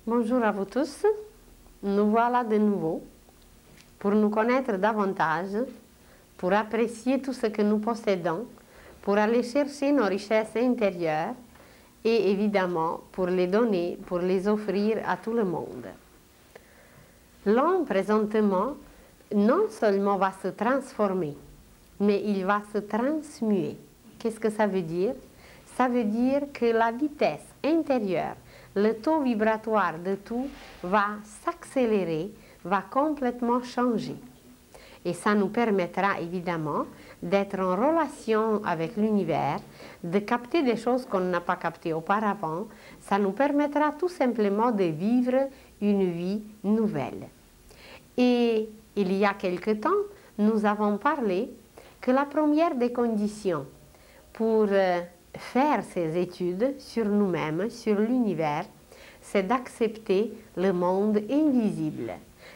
Bonjour à vous tous, nous voilà de nouveau pour nous connaître davantage, pour apprécier tout ce que nous possédons, pour aller chercher nos richesses intérieures et évidemment pour les donner, pour les offrir à tout le monde. L'homme présentement non seulement va se transformer, mais il va se transmuer. Qu'est-ce que ça veut dire? Ça veut dire que la vitesse intérieure, le taux vibratoire de tout va s'accélérer, va complètement changer. Et ça nous permettra évidemment d'être en relation avec l'univers, de capter des choses qu'on n'a pas captées auparavant. Ça nous permettra tout simplement de vivre une vie nouvelle. Et il y a quelque temps, nous avons parlé que la première des conditions pour faire ces études sur nous-mêmes, sur l'univers, c'est d'accepter le monde invisible.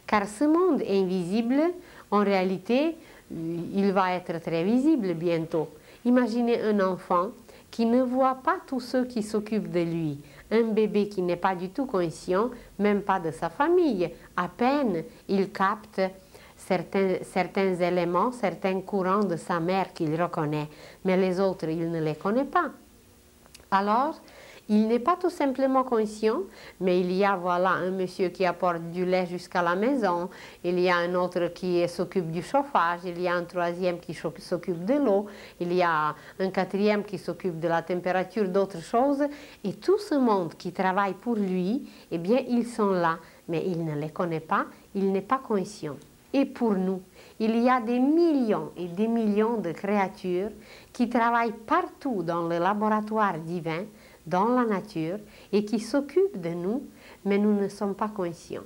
Car ce monde invisible, en réalité, il va être très visible bientôt. Imaginez un enfant qui ne voit pas tous ceux qui s'occupent de lui. Un bébé qui n'est pas du tout conscient, même pas de sa famille. À peine il capte certains éléments, certains courants de sa mère qu'il reconnaît, mais les autres, il ne les connaît pas. Alors, il n'est pas tout simplement conscient, mais il y a voilà un monsieur qui apporte du lait jusqu'à la maison, il y a un autre qui s'occupe du chauffage, il y a un troisième qui s'occupe de l'eau, il y a un quatrième qui s'occupe de la température, d'autres choses, et tout ce monde qui travaille pour lui, eh bien, ils sont là, mais il ne les connaît pas, il n'est pas conscient. Et pour nous, il y a des millions et des millions de créatures qui travaillent partout dans le laboratoire divin, dans la nature, et qui s'occupent de nous, mais nous ne sommes pas conscients.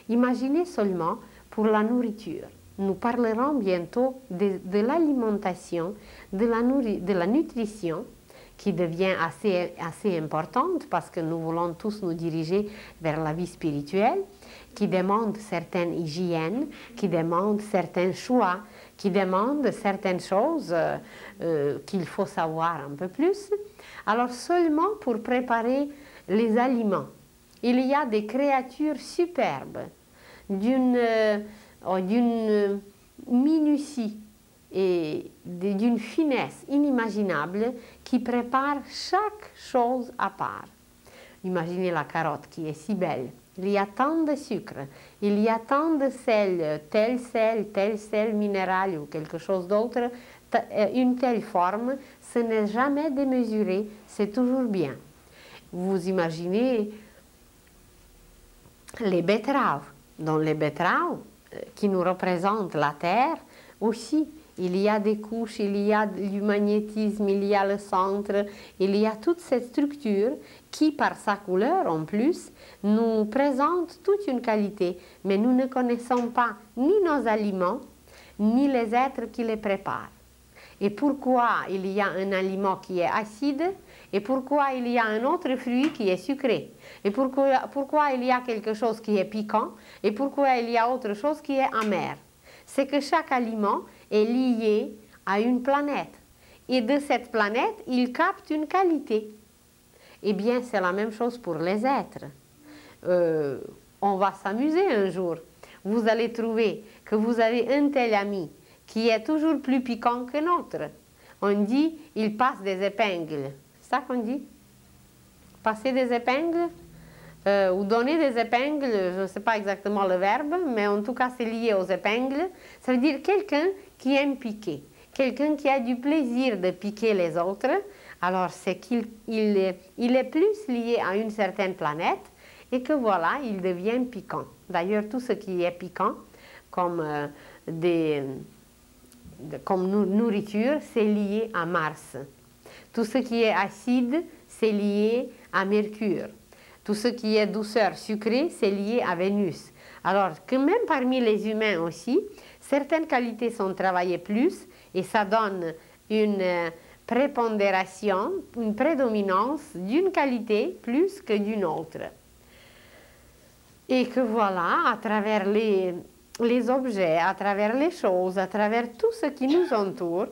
Imaginez seulement pour la nourriture. Nous parlerons bientôt de l'alimentation, de la nutrition, qui devient assez importante parce que nous voulons tous nous diriger vers la vie spirituelle, qui demande certaines hygiènes, qui demande certains choix, qui demande certaines choses qu'il faut savoir un peu plus. Alors seulement pour préparer les aliments, il y a des créatures superbes, d'une minutie et d'une finesse inimaginable qui préparent chaque chose à part. Imaginez la carotte qui est si belle. Il y a tant de sucre, il y a tant de sel, tel sel minéral ou quelque chose d'autre, une telle forme, ce n'est jamais démesuré, c'est toujours bien. Vous imaginez les betteraves. Dans les betteraves, qui nous représentent la Terre, aussi, il y a des couches, il y a du magnétisme, il y a le centre, il y a toute cette structure qui, par sa couleur en plus, nous présente toute une qualité. Mais nous ne connaissons pas ni nos aliments, ni les êtres qui les préparent. Et pourquoi il y a un aliment qui est acide, et pourquoi il y a un autre fruit qui est sucré, et pourquoi il y a quelque chose qui est piquant, et pourquoi il y a autre chose qui est amer. C'est que chaque aliment est lié à une planète. Et de cette planète, il capte une qualité. Eh bien, c'est la même chose pour les êtres. On va s'amuser un jour. Vous allez trouver que vous avez un tel ami qui est toujours plus piquant que l'autre. On dit, il passe des épingles. C'est ça qu'on dit? Passer des épingles ou donner des épingles, je ne sais pas exactement le verbe, mais en tout cas c'est lié aux épingles. Ça veut dire quelqu'un qui aime piquer, quelqu'un qui a du plaisir de piquer les autres. Alors c'est qu'il est plus lié à une certaine planète et que voilà, il devient piquant. D'ailleurs, tout ce qui est piquant, comme nourriture, c'est lié à Mars. Tout ce qui est acide, c'est lié à Mercure. Tout ce qui est douceur sucrée, c'est lié à Vénus. Alors que même parmi les humains aussi, certaines qualités sont travaillées plus et ça donne une prépondération, une prédominance d'une qualité plus que d'une autre. Et que voilà, à travers les objets, à travers les choses, à travers tout ce qui nous entoure,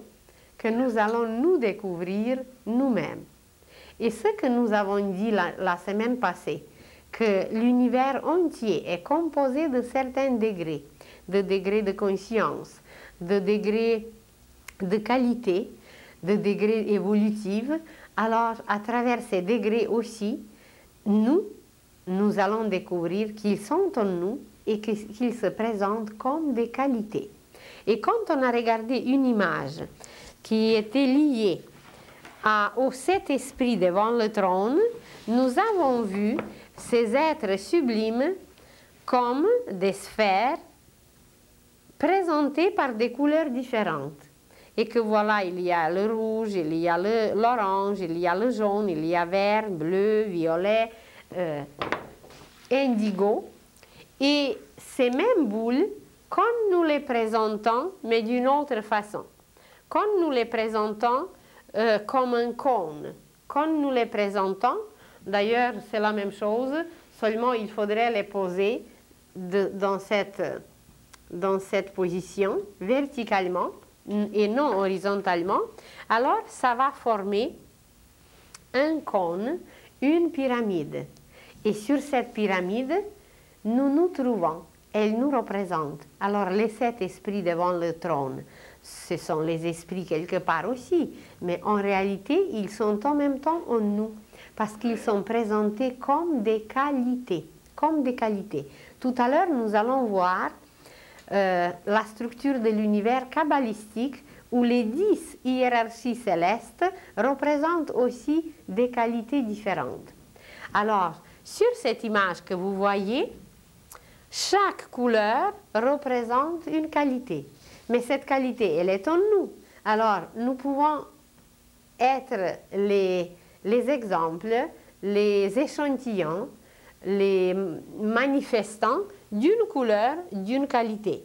que nous allons nous découvrir nous-mêmes. Et ce que nous avons dit la semaine passée, que l'univers entier est composé de certains degrés de conscience, de degrés de qualité, de degrés évolutifs, alors à travers ces degrés aussi, nous allons découvrir qu'ils sont en nous et qu'ils se présentent comme des qualités. Et quand on a regardé une image qui était liée aux 7 esprits devant le trône, nous avons vu ces êtres sublimes comme des sphères présentées par des couleurs différentes. Et que voilà, il y a le rouge, il y a l'orange, il y a le jaune, il y a vert, bleu, violet, indigo. Et ces mêmes boules, quand nous les présentons, mais d'une autre façon, quand nous les présentons comme un cône, quand nous les présentons, d'ailleurs c'est la même chose, seulement il faudrait les poser dans cette position, verticalement et non horizontalement, alors ça va former un cône, une pyramide. Et sur cette pyramide, nous nous trouvons, elle nous représente. Alors les 7 esprits devant le trône, ce sont les esprits quelque part aussi, mais en réalité, ils sont en même temps en nous, parce qu'ils sont présentés comme des qualités, Tout à l'heure, nous allons voir la structure de l'univers kabbalistique où les 10 hiérarchies célestes représentent aussi des qualités différentes. Alors, sur cette image que vous voyez, chaque couleur représente une qualité. Mais cette qualité, elle est en nous. Alors, nous pouvons être les exemples, les échantillons, les manifestants d'une couleur, d'une qualité.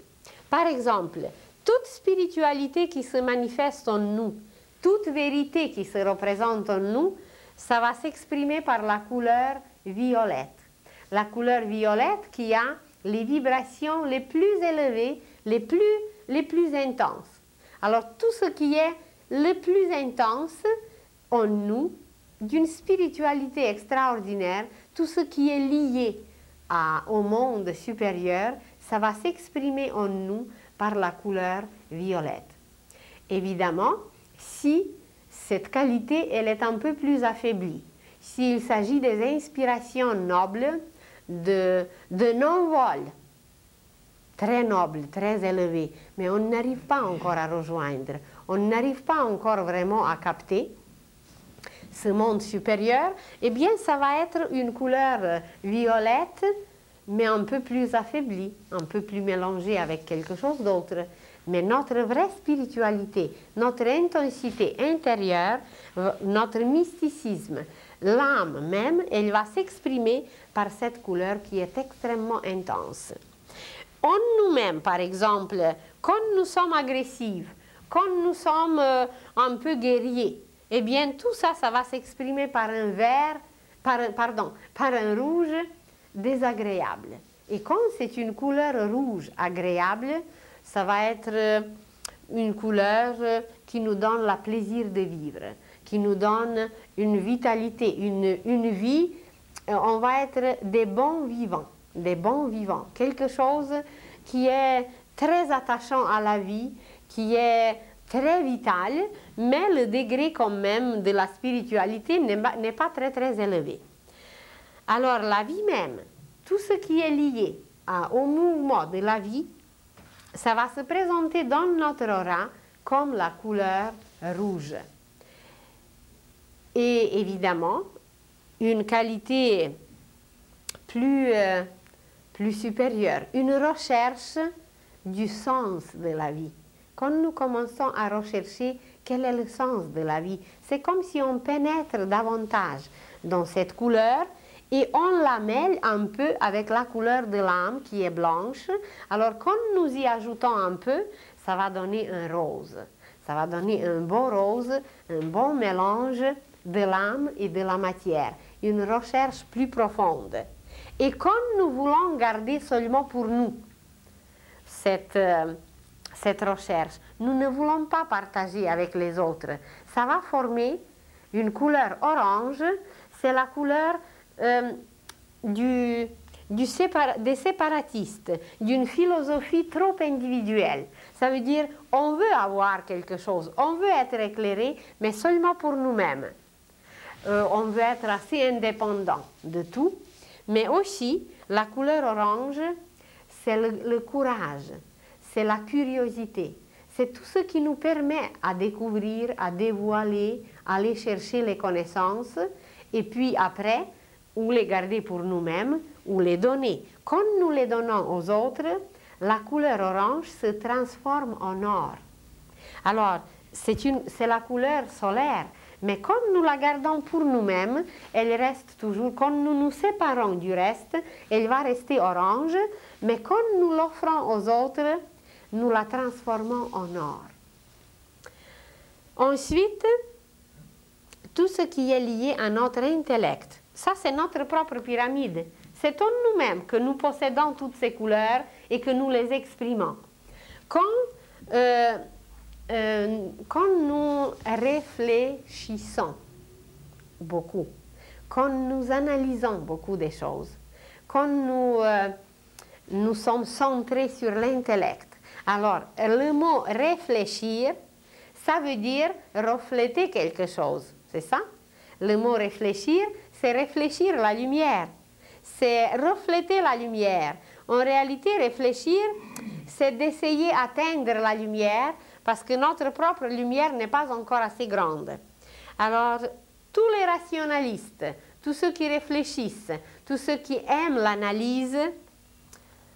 Par exemple, toute spiritualité qui se manifeste en nous, toute vérité qui se représente en nous, ça va s'exprimer par la couleur violette. La couleur violette qui a les vibrations les plus élevées, les plus intenses. Alors tout ce qui est le plus intense en nous, d'une spiritualité extraordinaire, tout ce qui est lié au monde supérieur, ça va s'exprimer en nous par la couleur violette. Évidemment, si cette qualité elle est un peu plus affaiblie, s'il s'agit des inspirations nobles, de non-vol, très nobles, très élevés, mais on n'arrive pas encore à rejoindre, on n'arrive pas encore vraiment à capter ce monde supérieur, eh bien ça va être une couleur violette, mais un peu plus affaiblie, un peu plus mélangée avec quelque chose d'autre. Mais notre vraie spiritualité, notre intensité intérieure, notre mysticisme, l'âme même, elle va s'exprimer par cette couleur qui est extrêmement intense. En nous-mêmes, par exemple, quand nous sommes agressifs, quand nous sommes un peu guerriers, eh bien tout ça, ça va s'exprimer par un vert, par un rouge désagréable. Et quand c'est une couleur rouge agréable, ça va être une couleur qui nous donne le plaisir de vivre, qui nous donne une vitalité, une vie, on va être des bons vivants, quelque chose qui est très attachant à la vie, qui est très vital, mais le degré quand même de la spiritualité n'est pas très très élevé. Alors la vie même, tout ce qui est lié au mouvement de la vie, ça va se présenter dans notre aura comme la couleur rouge. Et évidemment, une qualité plus supérieure, une recherche du sens de la vie. Quand nous commençons à rechercher quel est le sens de la vie, c'est comme si on pénètre davantage dans cette couleur et on la mêle un peu avec la couleur de l'âme qui est blanche. Alors quand nous y ajoutons un peu, ça va donner un rose. Ça va donner un beau rose, un bon mélange de l'âme et de la matière. Une recherche plus profonde. Et quand nous voulons garder seulement pour nous cette recherche, nous ne voulons pas partager avec les autres. Ça va former une couleur orange, c'est la couleur des séparatistes, d'une philosophie trop individuelle. Ça veut dire on veut avoir quelque chose, on veut être éclairé, mais seulement pour nous-mêmes. On veut être assez indépendant de tout, mais aussi la couleur orange, c'est le courage, c'est la curiosité, c'est tout ce qui nous permet à découvrir, à dévoiler, à aller chercher les connaissances, et puis après, ou les garder pour nous-mêmes, ou les donner. Quand nous les donnons aux autres, la couleur orange se transforme en or. Alors, c'est la couleur solaire, mais quand nous la gardons pour nous-mêmes, elle reste toujours, quand nous nous séparons du reste, elle va rester orange, mais quand nous l'offrons aux autres, nous la transformons en or. Ensuite, tout ce qui est lié à notre intellect, ça c'est notre propre pyramide. C'est en nous-mêmes que nous possédons toutes ces couleurs et que nous les exprimons. Quand nous réfléchissons beaucoup, quand nous analysons beaucoup des choses, quand nous sommes centrés sur l'intellect, alors le mot réfléchir, ça veut dire refléter quelque chose, c'est ça? Le mot réfléchir, c'est réfléchir la lumière, c'est refléter la lumière. En réalité, réfléchir, c'est d'essayer d'atteindre la lumière parce que notre propre lumière n'est pas encore assez grande. Alors, tous les rationalistes, tous ceux qui réfléchissent, tous ceux qui aiment l'analyse,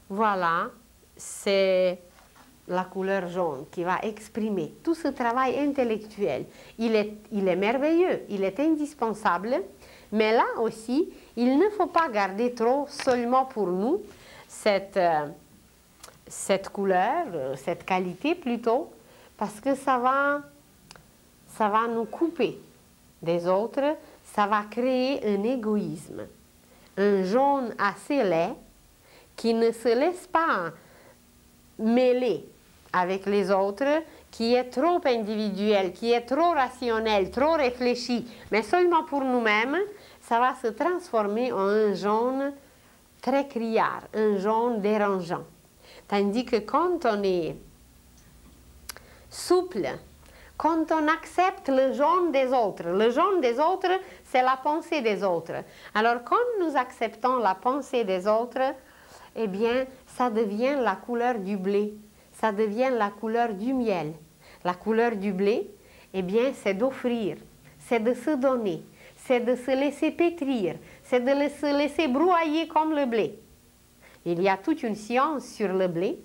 voilà, c'est la couleur jaune qui va exprimer tout ce travail intellectuel. Il est merveilleux, il est indispensable, mais là aussi, il ne faut pas garder trop seulement pour nous cette couleur, cette qualité plutôt, parce que ça va nous couper des autres, ça va créer un égoïsme, un jaune assez laid qui ne se laisse pas mêler avec les autres, qui est trop individuel, qui est trop rationnel, trop réfléchi, mais seulement pour nous-mêmes, ça va se transformer en un jaune très criard, un jaune dérangeant. Tandis que quand on est souple, quand on accepte le jaune des autres, c'est la pensée des autres. Alors quand nous acceptons la pensée des autres, eh bien, ça devient la couleur du blé, ça devient la couleur du miel. La couleur du blé, eh bien, c'est d'offrir, c'est de se donner, c'est de se laisser pétrir, c'est de se laisser broyer comme le blé. Il y a toute une science sur le blé,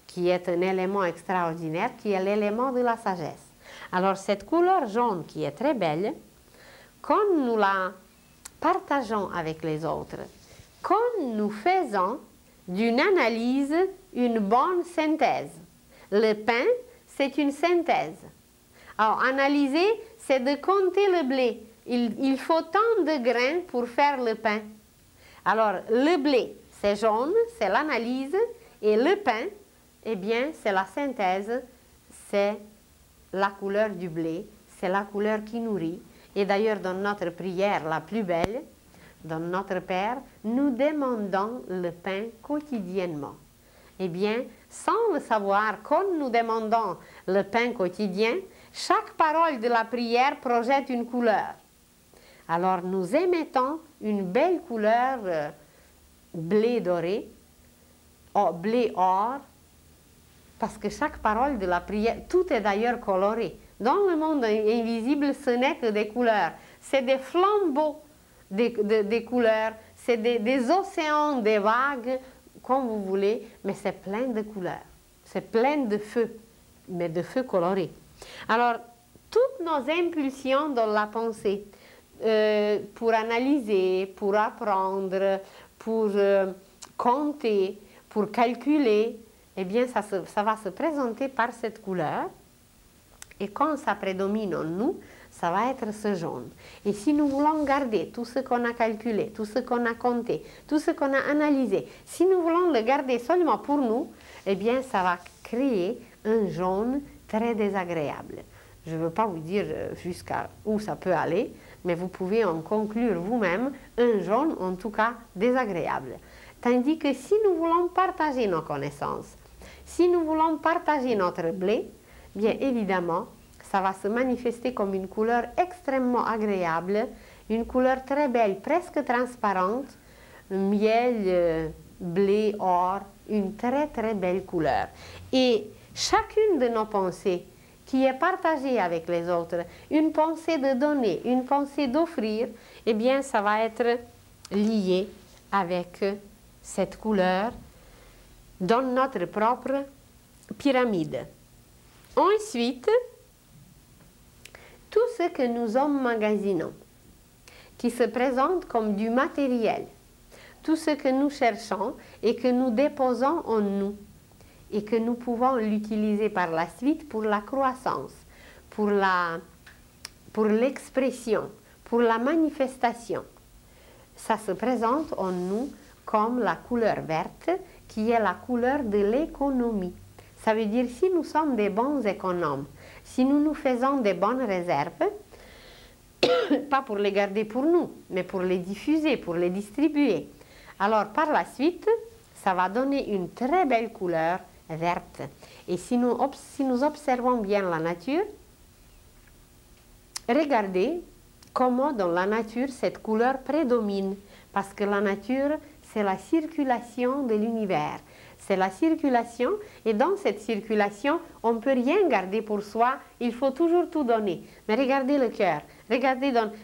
qui est un élément extraordinaire, qui est l'élément de la sagesse. Alors, cette couleur jaune qui est très belle, quand nous la partageons avec les autres, quand nous faisons d'une analyse une bonne synthèse. Le pain, c'est une synthèse. Alors, analyser, c'est de compter le blé. Il faut tant de grains pour faire le pain. Alors, le blé, c'est jaune, c'est l'analyse, et le pain, eh bien, c'est la synthèse, c'est la couleur du blé, c'est la couleur qui nourrit. Et d'ailleurs, dans notre prière la plus belle, dans notre Père, nous demandons le pain quotidiennement. Eh bien, sans le savoir, quand nous demandons le pain quotidien, chaque parole de la prière projette une couleur. Alors, nous émettons une belle couleur blé doré, blé or, parce que chaque parole de la prière, tout est d'ailleurs coloré. Dans le monde invisible, ce n'est que des couleurs. C'est des flambeaux des couleurs, c'est des océans, des vagues, comme vous voulez, mais c'est plein de couleurs. C'est plein de feux, mais de feux colorés. Alors, toutes nos impulsions dans la pensée, pour analyser, pour apprendre, pour compter, pour calculer, eh bien, ça va se présenter par cette couleur. Et quand ça prédomine en nous, ça va être ce jaune. Et si nous voulons garder tout ce qu'on a calculé, tout ce qu'on a compté, tout ce qu'on a analysé, si nous voulons le garder seulement pour nous, eh bien, ça va créer un jaune très désagréable. Je ne veux pas vous dire jusqu'à où ça peut aller, mais vous pouvez en conclure vous-même un jaune en tout cas désagréable. Tandis que si nous voulons partager nos connaissances, si nous voulons partager notre blé, bien évidemment, ça va se manifester comme une couleur extrêmement agréable, une couleur très belle, presque transparente, miel, blé, or, une très très belle couleur. Et chacune de nos pensées qui est partagée avec les autres, une pensée de donner, une pensée d'offrir, eh bien ça va être lié avec cette couleur dans notre propre pyramide. Ensuite, tout ce que nous emmagasinons, qui se présente comme du matériel, tout ce que nous cherchons et que nous déposons en nous, et que nous pouvons l'utiliser par la suite pour la croissance, pour l'expression, pour la manifestation. Ça se présente en nous comme la couleur verte, qui est la couleur de l'économie. Ça veut dire si nous sommes des bons économes, si nous nous faisons des bonnes réserves, pas pour les garder pour nous, mais pour les diffuser, pour les distribuer. Alors par la suite, ça va donner une très belle couleur verte. Et si nous observons bien la nature, regardez comment dans la nature cette couleur prédomine. Parce que la nature, c'est la circulation de l'univers. C'est la circulation, et dans cette circulation, on ne peut rien garder pour soi, il faut toujours tout donner. Mais regardez le cœur,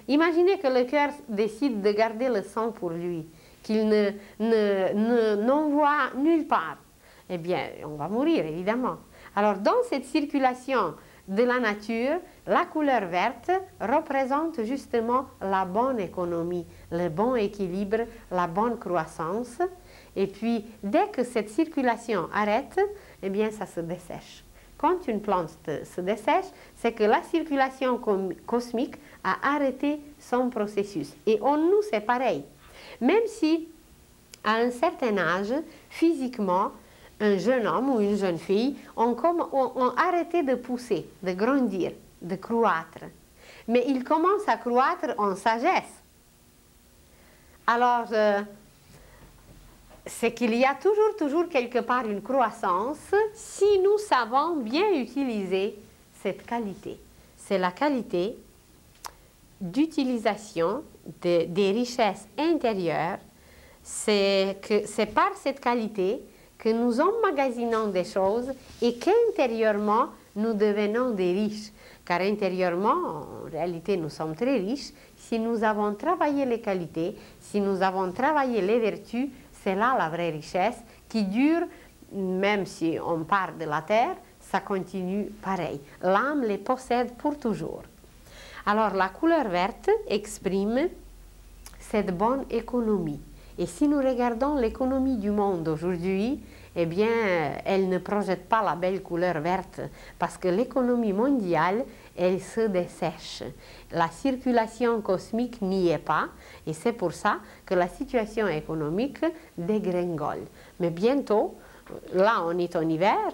imaginez que le cœur décide de garder le sang pour lui, qu'il n'envoie nulle part. Eh bien, on va mourir, évidemment. Alors, dans cette circulation de la nature, la couleur verte représente justement la bonne économie, le bon équilibre, la bonne croissance. Et puis, dès que cette circulation arrête, eh bien, ça se dessèche. Quand une plante se dessèche, c'est que la circulation cosmique a arrêté son processus. Et en nous, c'est pareil. Même si, à un certain âge, physiquement, un jeune homme ou une jeune fille ont arrêté de pousser, de grandir, de croître. Mais ils commencent à croître en sagesse. Alors, c'est qu'il y a toujours quelque part une croissance si nous savons bien utiliser cette qualité. C'est la qualité d'utilisation des richesses intérieures. C'est par cette qualité que nous emmagasinons des choses et qu'intérieurement, nous devenons des riches. Car intérieurement, en réalité, nous sommes très riches. Si nous avons travaillé les qualités, si nous avons travaillé les vertus, c'est là la vraie richesse qui dure, même si on part de la terre, ça continue pareil. L'âme les possède pour toujours. Alors la couleur verte exprime cette bonne économie. Et si nous regardons l'économie du monde aujourd'hui, eh bien, elle ne projette pas la belle couleur verte parce que l'économie mondiale, elle se dessèche. La circulation cosmique n'y est pas et c'est pour ça que la situation économique dégringole. Mais bientôt, là on est en hiver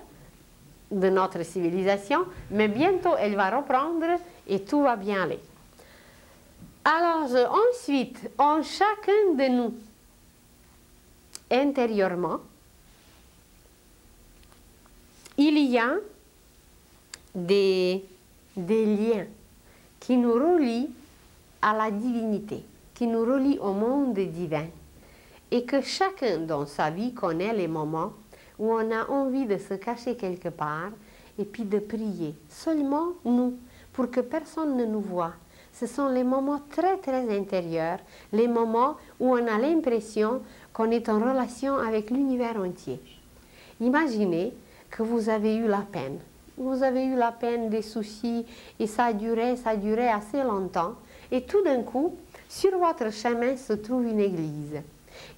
de notre civilisation, mais bientôt elle va reprendre et tout va bien aller. Alors ensuite, en chacun de nous, intérieurement, il y a des liens qui nous relient à la divinité, qui nous relient au monde divin. Et que chacun dans sa vie connaît les moments où on a envie de se cacher quelque part et puis de prier. Seulement nous, pour que personne ne nous voie. Ce sont les moments très très intérieurs, les moments où on a l'impression qu'on est en relation avec l'univers entier. Imaginez que vous avez eu la peine. Vous avez eu la peine, des soucis, et ça a duré assez longtemps. Et tout d'un coup, sur votre chemin se trouve une église.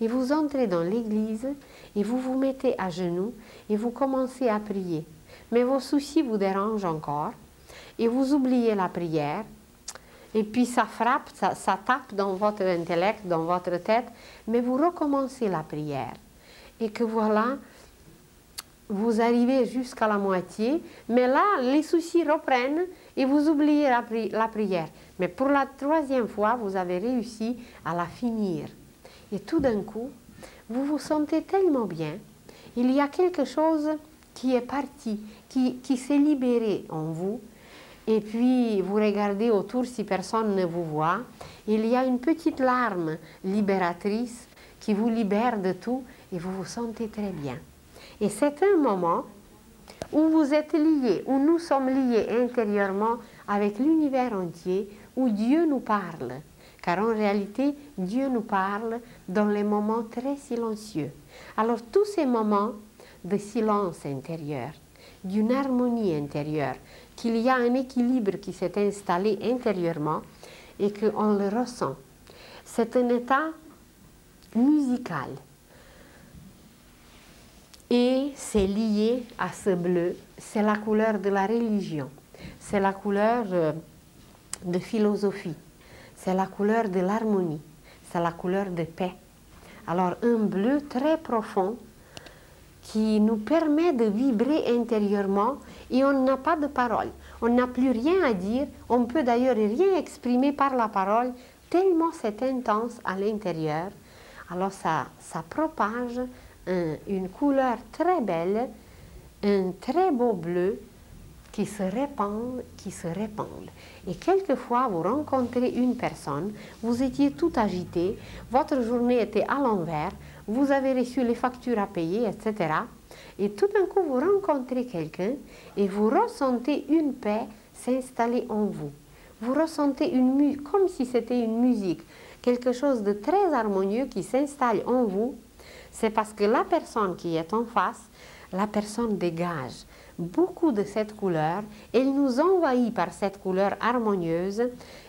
Et vous entrez dans l'église et vous vous mettez à genoux et vous commencez à prier. Mais vos soucis vous dérangent encore et vous oubliez la prière. Et puis ça frappe, ça tape dans votre intellect, dans votre tête, mais vous recommencez la prière. Et que voilà, vous arrivez jusqu'à la moitié, mais là, les soucis reprennent et vous oubliez la prière. Mais pour la troisième fois, vous avez réussi à la finir. Et tout d'un coup, vous vous sentez tellement bien. Il y a quelque chose qui est parti, qui s'est libéré en vous. Et puis, vous regardez autour si personne ne vous voit. Il y a une petite larme libératrice qui vous libère de tout et vous vous sentez très bien. Et c'est un moment où vous êtes liés, où nous sommes liés intérieurement avec l'univers entier, où Dieu nous parle. Car en réalité, Dieu nous parle dans les moments très silencieux. Alors tous ces moments de silence intérieur, d'une harmonie intérieure, qu'il y a un équilibre qui s'est installé intérieurement et qu'on le ressent. C'est un état musical. Et c'est lié à ce bleu, c'est la couleur de la religion, c'est la couleur de philosophie, c'est la couleur de l'harmonie, c'est la couleur de paix. Alors un bleu très profond qui nous permet de vibrer intérieurement et on n'a pas de parole. On n'a plus rien à dire, on peut d'ailleurs rien exprimer par la parole, tellement c'est intense à l'intérieur. Alors ça propage une couleur très belle, un très beau bleu qui se répand, Et quelquefois, vous rencontrez une personne, vous étiez tout agité, votre journée était à l'envers, vous avez reçu les factures à payer, etc. Et tout d'un coup, vous rencontrez quelqu'un et vous ressentez une paix s'installer en vous. Vous ressentez comme si c'était une musique, quelque chose de très harmonieux qui s'installe en vous. C'est parce que la personne qui est en face, la personne dégage beaucoup de cette couleur, elle nous envahit par cette couleur harmonieuse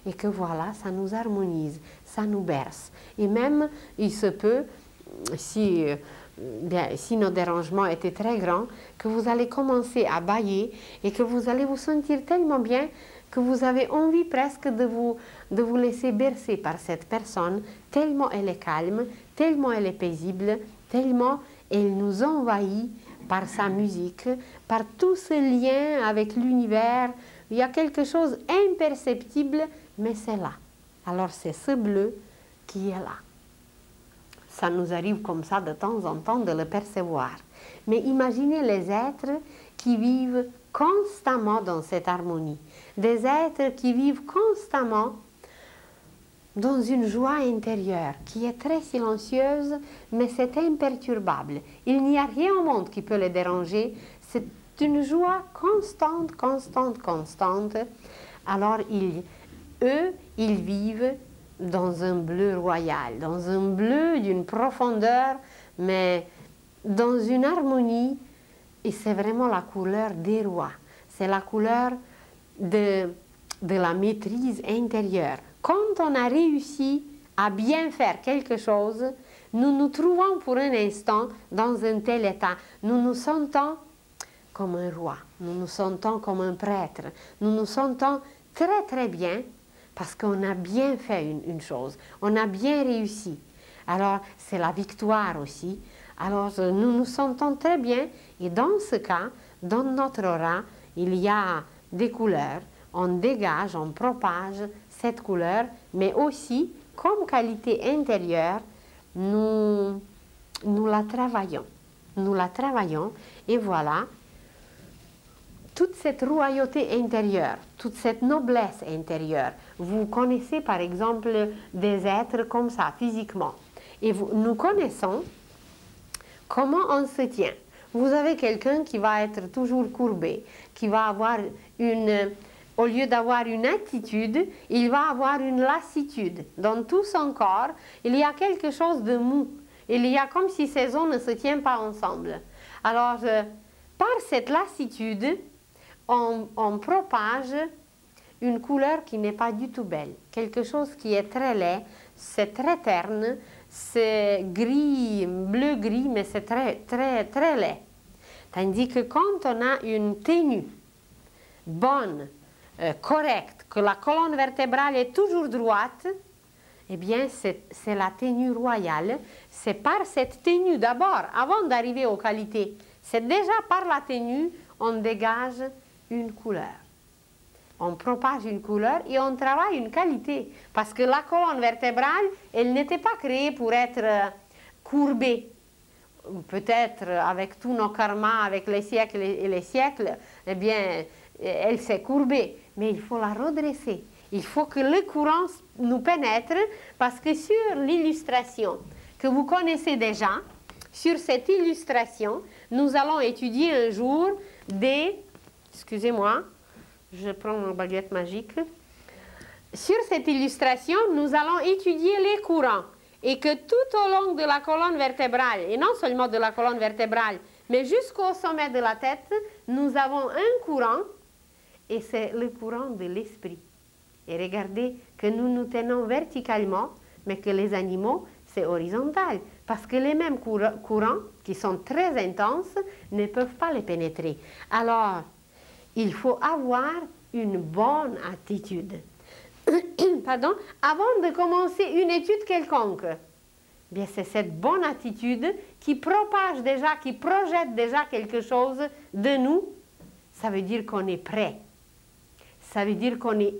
et que voilà, ça nous harmonise, ça nous berce. Et même, il se peut, si nos dérangements étaient très grands, que vous allez commencer à bâiller et que vous allez vous sentir tellement bien que vous avez envie presque de vous laisser bercer par cette personne, tellement elle est calme, tellement elle est paisible, tellement elle nous envahit par sa musique, par tout ce lien avec l'univers. Il y a quelque chose d'imperceptible, mais c'est là. Alors c'est ce bleu qui est là. Ça nous arrive comme ça de temps en temps de le percevoir. Mais imaginez les êtres qui vivent constamment dans cette harmonie. Des êtres qui vivent constamment dans une joie intérieure qui est très silencieuse, mais c'est imperturbable. Il n'y a rien au monde qui peut les déranger. C'est une joie constante, constante, constante. Alors, eux, ils vivent dans un bleu royal, dans un bleu d'une profondeur, mais dans une harmonie. Et c'est vraiment la couleur des rois. C'est la couleur de la maîtrise intérieure. Quand on a réussi à bien faire quelque chose, nous nous trouvons pour un instant dans un tel état. Nous nous sentons comme un roi, nous nous sentons comme un prêtre, nous nous sentons très très bien parce qu'on a bien fait une chose, on a bien réussi. Alors c'est la victoire aussi. Alors nous nous sentons très bien et dans ce cas, dans notre aura, il y a des couleurs, on dégage, on propage cette couleur, mais aussi, comme qualité intérieure, nous la travaillons. Nous la travaillons et voilà, toute cette royauté intérieure, toute cette noblesse intérieure. Vous connaissez par exemple des êtres comme ça, physiquement. Et nous connaissons comment on se tient. Vous avez quelqu'un qui va être toujours courbé, qui va avoir au lieu d'avoir une attitude, il va avoir une lassitude. Dans tout son corps, il y a quelque chose de mou. Il y a comme si ces os ne se tiennent pas ensemble. Alors, par cette lassitude, on propage une couleur qui n'est pas du tout belle. Quelque chose qui est très laid, c'est très terne, c'est gris, bleu-gris, mais c'est très, très, très laid. Tandis que quand on a une tenue bonne, correcte, que la colonne vertébrale est toujours droite, eh bien c'est la tenue royale. C'est par cette tenue d'abord, avant d'arriver aux qualités C'est déjà par la tenue, on dégage une couleur. On propage une couleur et on travaille une qualité. Parce que la colonne vertébrale, elle n'était pas créée pour être courbée. Peut-être avec tous nos karmas, avec les siècles et les siècles, eh bien, elle s'est courbée. Mais il faut la redresser. Il faut que le courant nous pénètre parce que sur l'illustration que vous connaissez déjà, sur cette illustration, nous allons étudier un jour des... Excusez-moi, je prends ma baguette magique. Sur cette illustration, nous allons étudier les courants. Et que tout au long de la colonne vertébrale, et non seulement de la colonne vertébrale, mais jusqu'au sommet de la tête, nous avons un courant, et c'est le courant de l'esprit. Et regardez que nous nous tenons verticalement, mais que les animaux, c'est horizontal. Parce que les mêmes courants, qui sont très intenses, ne peuvent pas les pénétrer. Alors, il faut avoir une bonne attitude. Pardon, avant de commencer une étude quelconque. Bien, c'est cette bonne attitude qui propage déjà, qui projette déjà quelque chose de nous. Ça veut dire qu'on est prêt. Ça veut dire qu'on a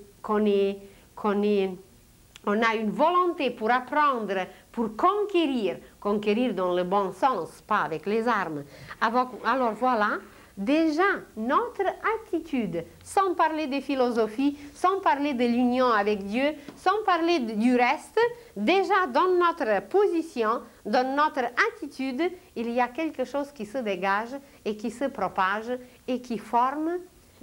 une volonté pour apprendre, pour conquérir. Conquérir dans le bon sens, pas avec les armes. Alors voilà, déjà, notre attitude, sans parler des philosophies, sans parler de l'union avec Dieu, sans parler du reste, déjà dans notre position, dans notre attitude, il y a quelque chose qui se dégage et qui se propage et qui forme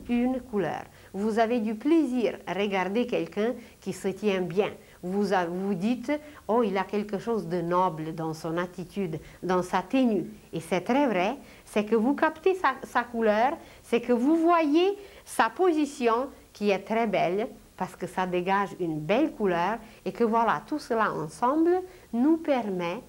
une couleur. Vous avez du plaisir à regarder quelqu'un qui se tient bien. Vous vous dites, oh, il a quelque chose de noble dans son attitude, dans sa tenue. Et c'est très vrai, c'est que vous captez sa couleur, c'est que vous voyez sa position qui est très belle, parce que ça dégage une belle couleur, et que voilà, tout cela ensemble nous permet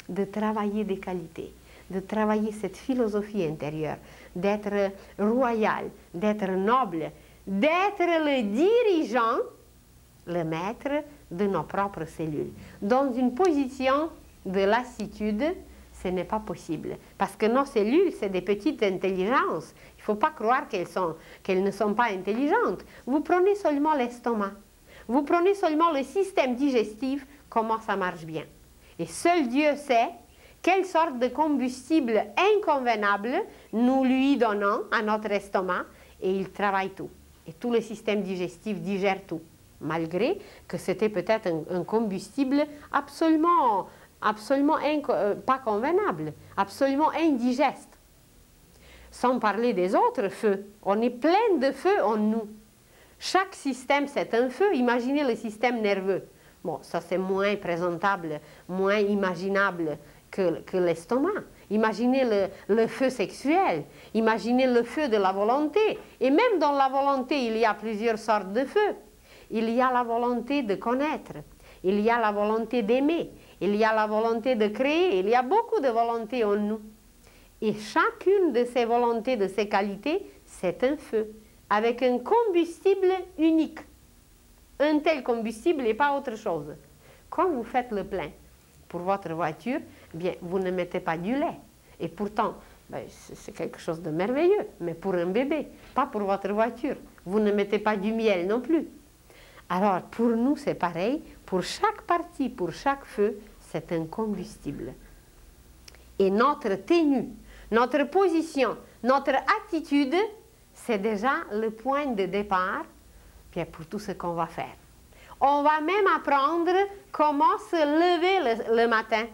de travailler des qualités, de travailler cette philosophie intérieure, d'être royal, d'être noble, d'être le dirigeant, le maître de nos propres cellules. Dans une position de lassitude, ce n'est pas possible. Parce que nos cellules, c'est des petites intelligences. Il ne faut pas croire qu'elles ne sont pas intelligentes. Vous prenez seulement l'estomac. Vous prenez seulement le système digestif, comment ça marche bien. Et seul Dieu sait quelle sorte de combustible inconvenable nous lui donnons à notre estomac, et il travaille tout. Et tout le système digestif digère tout. Malgré que c'était peut-être un combustible absolument pas convenable, absolument indigeste. Sans parler des autres feux. On est plein de feux en nous. Chaque système, c'est un feu. Imaginez le système nerveux. Bon, ça c'est moins présentable, moins imaginable que l'estomac. Imaginez le feu sexuel. Imaginez le feu de la volonté. Et même dans la volonté, il y a plusieurs sortes de feux. Il y a la volonté de connaître, il y a la volonté d'aimer, il y a la volonté de créer, il y a beaucoup de volontés en nous. Et chacune de ces volontés, de ces qualités, c'est un feu, avec un combustible unique. Un tel combustible et pas autre chose. Quand vous faites le plein pour votre voiture, bien, vous ne mettez pas du lait. Et pourtant, ben, c'est quelque chose de merveilleux, mais pour un bébé, pas pour votre voiture. Vous ne mettez pas du miel non plus. Alors, pour nous, c'est pareil. Pour chaque partie, pour chaque feu, c'est un combustible. Et notre tenue, notre position, notre attitude, c'est déjà le point de départ bien, pour tout ce qu'on va faire. On va même apprendre comment se lever le matin.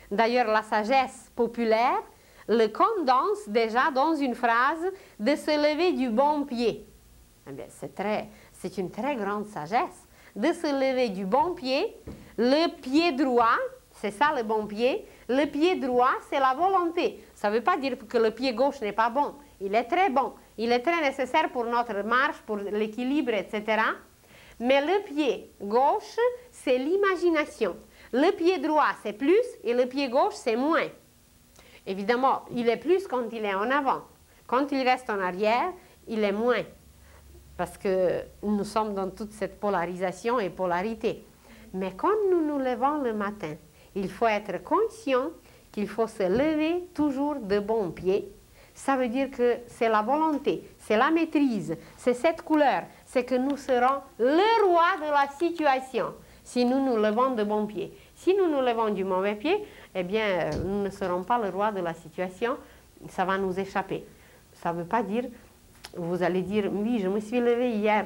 D'ailleurs, la sagesse populaire le condense déjà dans une phrase de se lever du bon pied. Eh bien, c'est une très grande sagesse de se lever du bon pied. Le pied droit, c'est ça le bon pied. Le pied droit, c'est la volonté. Ça ne veut pas dire que le pied gauche n'est pas bon. Il est très bon. Il est très nécessaire pour notre marche, pour l'équilibre, etc. Mais le pied gauche, c'est l'imagination. Le pied droit, c'est plus et le pied gauche, c'est moins. Évidemment, il est plus quand il est en avant. Quand il reste en arrière, il est moins. Parce que nous sommes dans toute cette polarisation et polarité. Mais quand nous nous levons le matin, il faut être conscient qu'il faut se lever toujours de bon pied, ça veut dire que c'est la volonté, c'est la maîtrise, c'est cette couleur, c'est que nous serons le roi de la situation si nous nous levons de bon pied. Si nous nous levons du mauvais pied, eh bien, nous ne serons pas le roi de la situation, ça va nous échapper. Ça ne veut pas dire, vous allez dire, oui, je me suis levé hier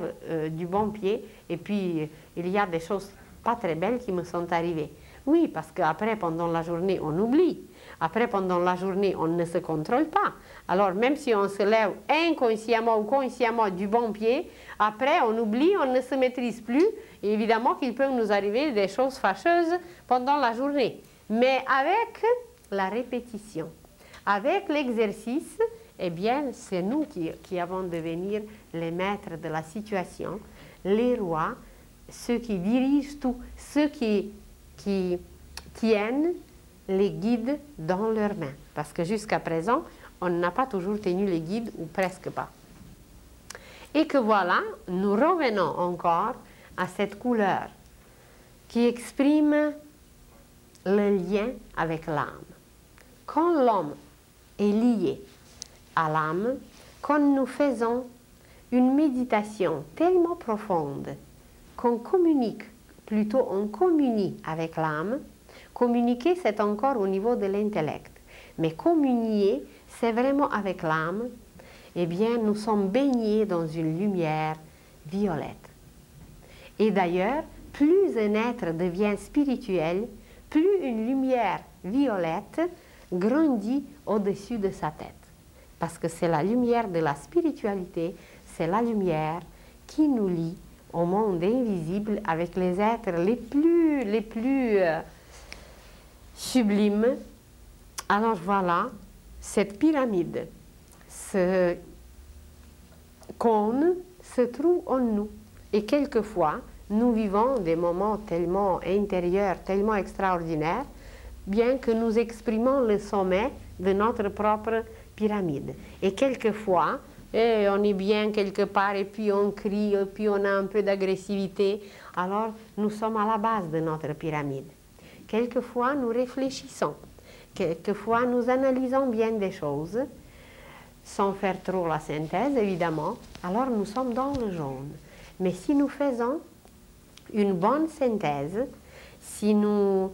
du bon pied, et puis il y a des choses pas très belles qui me sont arrivées. Oui, parce qu'après, pendant la journée, on oublie. Après, pendant la journée, on ne se contrôle pas. Alors, même si on se lève inconsciemment ou consciemment du bon pied, après, on oublie, on ne se maîtrise plus. Et évidemment qu'il peut nous arriver des choses fâcheuses pendant la journée. Mais avec la répétition, avec l'exercice, eh bien, c'est nous qui avons devenir les maîtres de la situation, les rois, ceux qui dirigent tout, ceux qui tiennent les guides dans leurs mains. Parce que jusqu'à présent, on n'a pas toujours tenu les guides, ou presque pas. Et que voilà, nous revenons encore à cette couleur qui exprime le lien avec l'âme. Quand l'homme est lié à l'âme, quand nous faisons une méditation tellement profonde qu'on communique, plutôt on communie avec l'âme. Communiquer, c'est encore au niveau de l'intellect. Mais communier, c'est vraiment avec l'âme. Eh bien, nous sommes baignés dans une lumière violette. Et d'ailleurs, plus un être devient spirituel, plus une lumière violette grandit au-dessus de sa tête. Parce que c'est la lumière de la spiritualité, c'est la lumière qui nous lie au monde invisible avec les êtres les plus sublimes. Alors voilà, cette pyramide, ce cône se trouve en nous. Et quelquefois, nous vivons des moments tellement intérieurs, tellement extraordinaires, bien que nous exprimons le sommet de notre propre pyramide. Et quelquefois, on est bien quelque part et puis on crie, et puis on a un peu d'agressivité. Alors, nous sommes à la base de notre pyramide. Quelquefois, nous réfléchissons. Quelquefois, nous analysons bien des choses, sans faire trop la synthèse, évidemment. Alors, nous sommes dans le jaune. Mais si nous faisons une bonne synthèse, si nous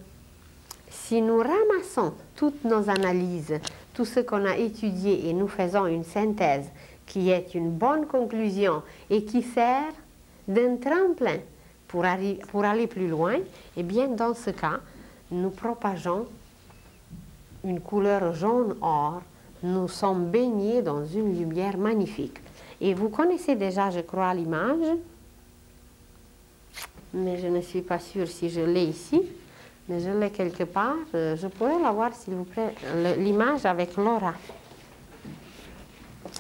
ramassons toutes nos analyses, tout ce qu'on a étudié et nous faisons une synthèse qui est une bonne conclusion et qui sert d'un tremplin pour aller plus loin, eh bien, dans ce cas, nous propageons une couleur jaune-or. Nous sommes baignés dans une lumière magnifique. Et vous connaissez déjà, je crois, l'image, mais je ne suis pas sûre si je l'ai ici, mais je l'ai quelque part. Je pourrais la voir, s'il vous plaît, l'image avec Laura.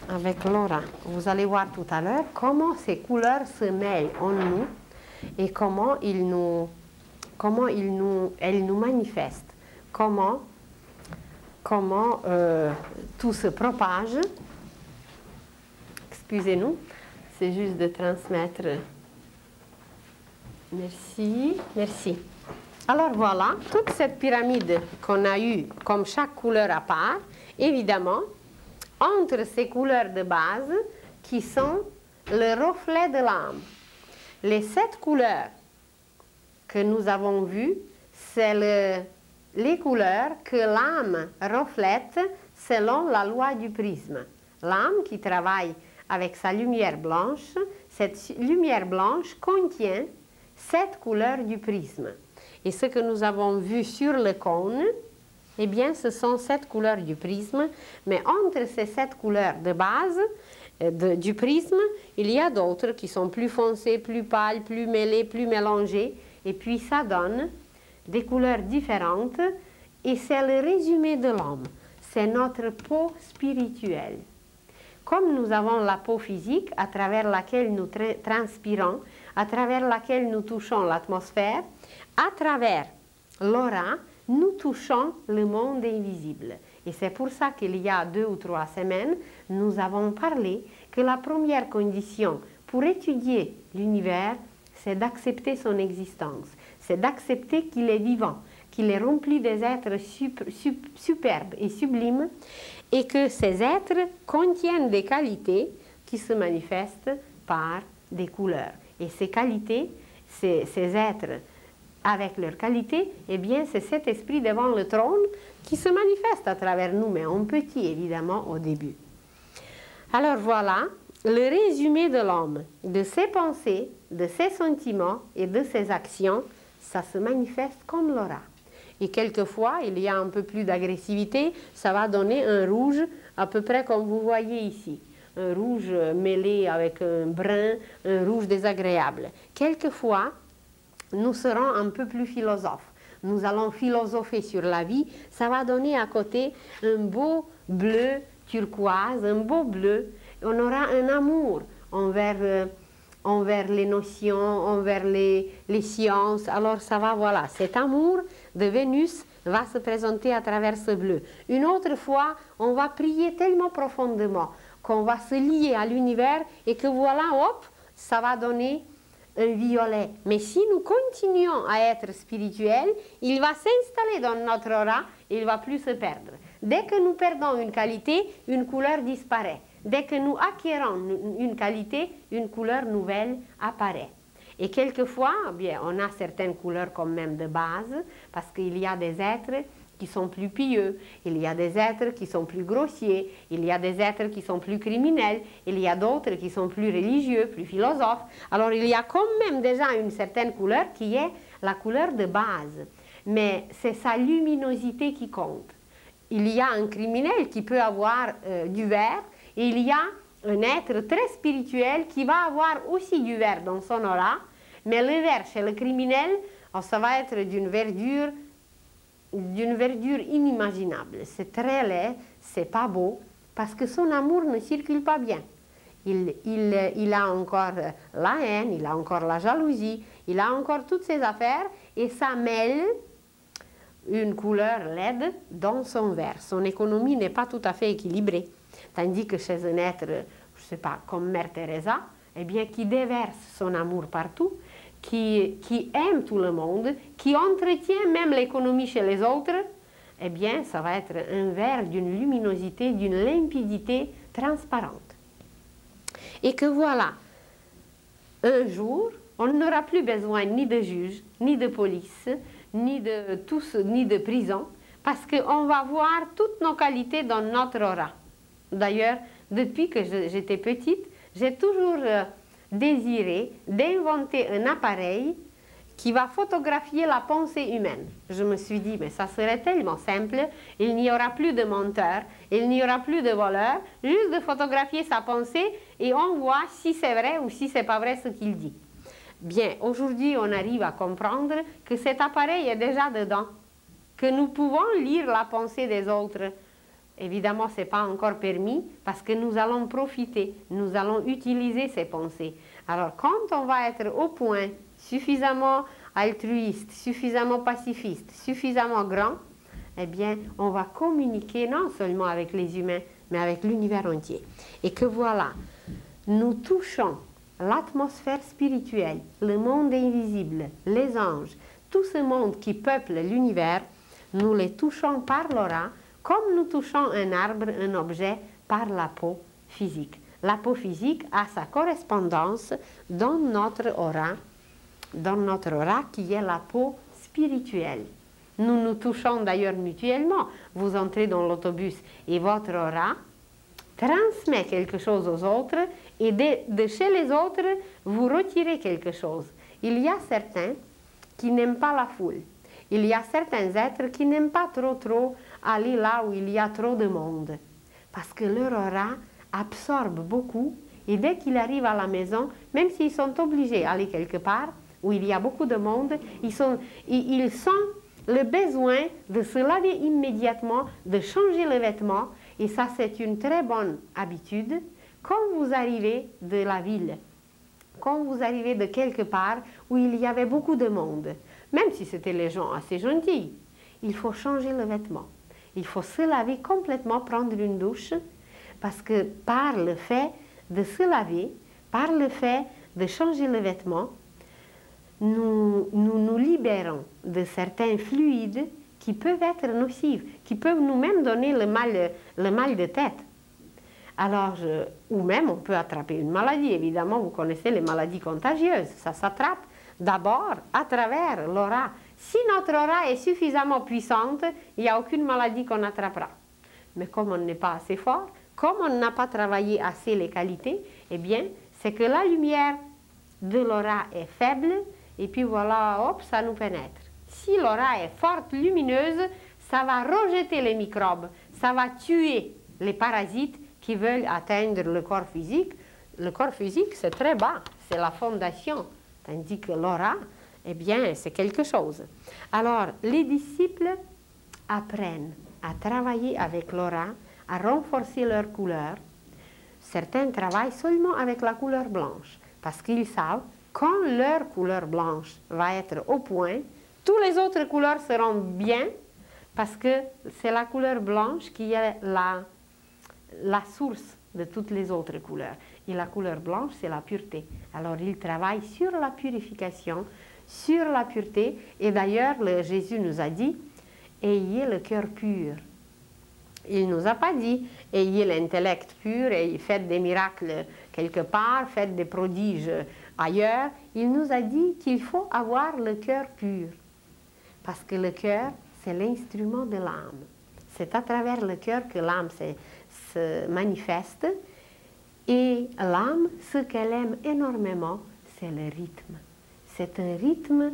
Avec Laura. Vous allez voir tout à l'heure comment ces couleurs se mêlent en nous et comment elles nous manifestent. Comment tout se propage. Excusez-nous, c'est juste de transmettre. Merci, merci. Alors voilà, toute cette pyramide qu'on a eue, comme chaque couleur à part, évidemment, entre ces couleurs de base qui sont le reflet de l'âme. Les 7 couleurs que nous avons vues, c'est les couleurs que l'âme reflète selon la loi du prisme. L'âme qui travaille avec sa lumière blanche, cette lumière blanche contient 7 couleurs du prisme. Et ce que nous avons vu sur le cône, eh bien, ce sont 7 couleurs du prisme, mais entre ces 7 couleurs de base du prisme, il y a d'autres qui sont plus foncées, plus pâles, plus mêlées, plus mélangées, et puis ça donne des couleurs différentes, et c'est le résumé de l'homme, c'est notre peau spirituelle. Comme nous avons la peau physique à travers laquelle nous transpirons, à travers laquelle nous touchons l'atmosphère, à travers l'aura, nous touchons le monde invisible. Et c'est pour ça qu'il y a 2 ou 3 semaines, nous avons parlé que la première condition pour étudier l'univers, c'est d'accepter son existence, c'est d'accepter qu'il est vivant, qu'il est rempli des êtres superbes et sublimes, et que ces êtres contiennent des qualités qui se manifestent par des couleurs. Et ces qualités, ces êtres avec leurs qualités, eh bien c'est cet esprit devant le trône qui se manifeste à travers nous, mais en petit évidemment au début. Alors voilà le résumé de l'homme, de ses pensées, de ses sentiments et de ses actions. Ça se manifeste comme l'aura. Et quelquefois, il y a un peu plus d'agressivité, ça va donner un rouge à peu près comme vous voyez ici. Un rouge mêlé avec un brun, un rouge désagréable. Quelquefois, nous serons un peu plus philosophes. Nous allons philosopher sur la vie, ça va donner à côté un beau bleu turquoise, un beau bleu. On aura un amour envers les notions, envers les sciences. Alors ça va, voilà, cet amour de Vénus va se présenter à travers ce bleu. Une autre fois, on va prier tellement profondément qu'on va se lier à l'univers et que voilà, hop, ça va donner un violet. Mais si nous continuons à être spirituels, il va s'installer dans notre aura et il ne va plus se perdre. Dès que nous perdons une qualité, une couleur disparaît. Dès que nous acquérons une qualité, une couleur nouvelle apparaît. Et quelquefois, bien, on a certaines couleurs quand même de base, parce qu'il y a des êtres qui sont plus pieux, il y a des êtres qui sont plus grossiers, il y a des êtres qui sont plus criminels, il y a d'autres qui sont plus religieux, plus philosophes. Alors il y a quand même déjà une certaine couleur qui est la couleur de base, mais c'est sa luminosité qui compte. Il y a un criminel qui peut avoir du vert, et il y a un être très spirituel qui va avoir aussi du vert dans son aura, mais le vert chez le criminel, ça va être d'une verdure inimaginable. C'est très laid, c'est pas beau, parce que son amour ne circule pas bien. Il a encore la haine, il a encore la jalousie, il a encore toutes ces affaires, et ça mêle une couleur laide dans son vert. Son économie n'est pas tout à fait équilibrée. Tandis que chez un être, je ne sais pas, comme Mère Teresa, eh bien, qui déverse son amour partout, qui aime tout le monde, qui entretient même l'économie chez les autres, eh bien, ça va être un verre d'une luminosité, d'une limpidité transparente. Et que voilà, un jour, on n'aura plus besoin ni de juge, ni de police, ni de prison, parce qu'on va voir toutes nos qualités dans notre aura. D'ailleurs, depuis que j'étais petite, j'ai toujours désiré d'inventer un appareil qui va photographier la pensée humaine. Je me suis dit, mais ça serait tellement simple, il n'y aura plus de menteurs, il n'y aura plus de voleurs, juste de photographier sa pensée et on voit si c'est vrai ou si c'est pas vrai ce qu'il dit. Bien, aujourd'hui, on arrive à comprendre que cet appareil est déjà dedans, que nous pouvons lire la pensée des autres. Évidemment, ce n'est pas encore permis parce que nous allons profiter, nous allons utiliser ces pensées. Alors, quand on va être au point, suffisamment altruiste, suffisamment pacifiste, suffisamment grand, eh bien, on va communiquer non seulement avec les humains, mais avec l'univers entier. Et que voilà, nous touchons l'atmosphère spirituelle, le monde invisible, les anges, tout ce monde qui peuple l'univers, nous les touchons par l'aura, comme nous touchons un arbre, un objet, par la peau physique. La peau physique a sa correspondance dans notre aura qui est la peau spirituelle. Nous nous touchons d'ailleurs mutuellement. Vous entrez dans l'autobus et votre aura transmet quelque chose aux autres et de chez les autres, vous retirez quelque chose. Il y a certains qui n'aiment pas la foule. Il y a certains êtres qui n'aiment pas trop aller là où il y a trop de monde. Parce que leur aura absorbe beaucoup et dès qu'ils arrivent à la maison, même s'ils sont obligés d'aller quelque part où il y a beaucoup de monde, ils sentent le besoin de se laver immédiatement, de changer le vêtement. Et ça, c'est une très bonne habitude quand vous arrivez de la ville, quand vous arrivez de quelque part où il y avait beaucoup de monde. Même si c'était les gens assez gentils, il faut changer le vêtement. Il faut se laver complètement, prendre une douche, parce que par le fait de se laver, par le fait de changer le vêtement, nous libérons de certains fluides qui peuvent être nocifs, qui peuvent nous-mêmes donner le mal de tête. Alors, ou même on peut attraper une maladie. Évidemment, vous connaissez les maladies contagieuses. Ça s'attrape d'abord à travers l'aura. Si notre aura est suffisamment puissante, il n'y a aucune maladie qu'on attrapera. Mais comme on n'est pas assez fort, comme on n'a pas travaillé assez les qualités, eh bien, c'est que la lumière de l'aura est faible, et puis voilà, hop, ça nous pénètre. Si l'aura est forte, lumineuse, ça va rejeter les microbes, ça va tuer les parasites qui veulent atteindre le corps physique. Le corps physique, c'est très bas, c'est la fondation, tandis que l'aura, eh bien, c'est quelque chose. Alors, les disciples apprennent à travailler avec l'aura, à renforcer leur couleur. Certains travaillent seulement avec la couleur blanche, parce qu'ils savent, quand leur couleur blanche va être au point, toutes les autres couleurs seront bien, parce que c'est la couleur blanche qui est la source de toutes les autres couleurs. Et la couleur blanche, c'est la pureté. Alors, ils travaillent sur la purification, sur la pureté. Et d'ailleurs, Jésus nous a dit, ayez le cœur pur. Il ne nous a pas dit, ayez l'intellect pur et faites des miracles quelque part, faites des prodiges ailleurs. Il nous a dit qu'il faut avoir le cœur pur. Parce que le cœur, c'est l'instrument de l'âme. C'est à travers le cœur que l'âme se manifeste. Et l'âme, ce qu'elle aime énormément, c'est le rythme. C'est un rythme